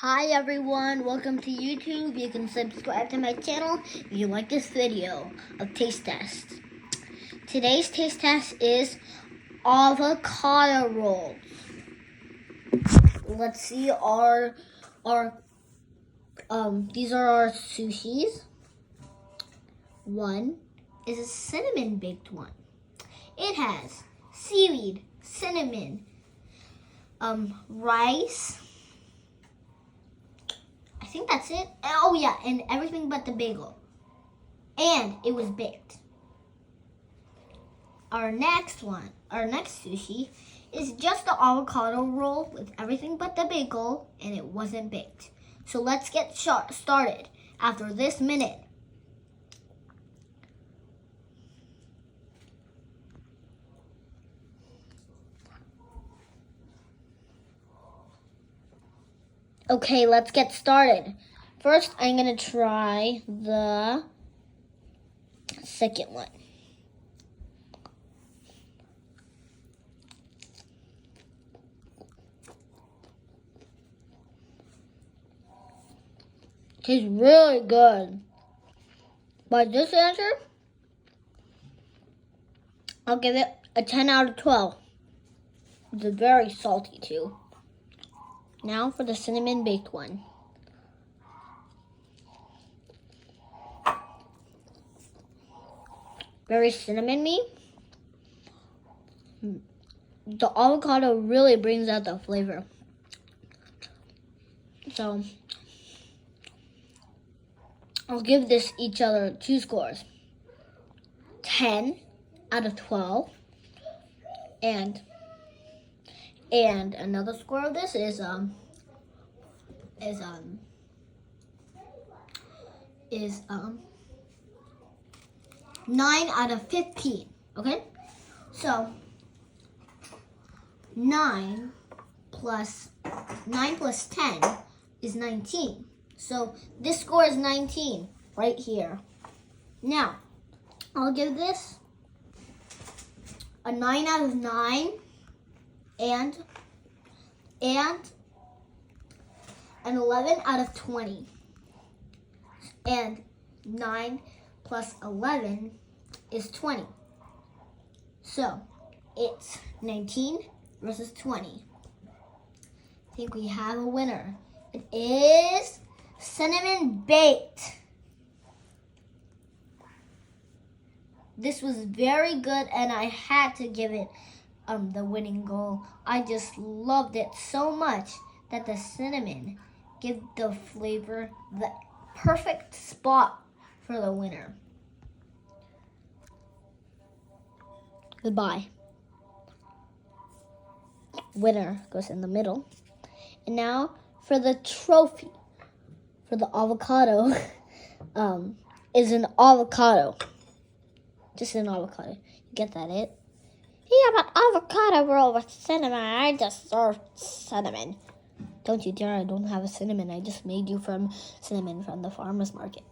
Hi everyone, welcome to YouTube. You can subscribe to my channel if you like this video of taste test. Today's taste test is avocado rolls. Let's see these are our sushis. One is a cinnamon baked one. It has seaweed, cinnamon, rice. I think that's it. Oh yeah, and everything but the bagel. And it was baked. Our next sushi, is just the avocado roll with everything but the bagel, and it wasn't baked. So let's get started after this minute. Okay, let's get started. First, I'm going to try the second one. Tastes really good. By this answer, I'll give it a 10 out of 12. It's very salty too. Now for the cinnamon baked one. Very cinnamony. The avocado really brings out the flavor. So I'll give this each other 2 scores. 10 out of 12. And another score of this is 9 out of 15. Okay? So 9 plus 10 is 19. So this score is 19 right here. Now, I'll give this a 9 out of 9 and an 11 out of 20. And 9 plus 11 is 20. So it's 19 versus 20. I think we have a winner. It is cinnamon baked. This was very good, and I had to give it the winning goal. I just loved it so much that the cinnamon gave the flavor the perfect spot for the winner. Goodbye. Winner goes in the middle. And now for the trophy. For the avocado, is an avocado. Just an avocado. You get that, it? Yeah, but avocado roll with cinnamon. I just served cinnamon. Don't you dare, I don't have a cinnamon. I just made you from cinnamon from the farmer's market.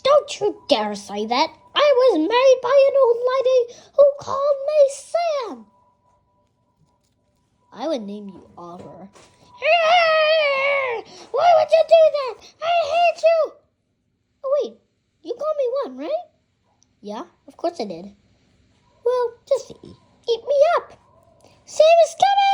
Don't you dare say that. I was made by an old lady who called me Sam. I would name you Oliver. Why would you do that? I hate you. Oh, wait. You called me one, right? Yeah, of course I did. Well, just eat me up. Sam is coming!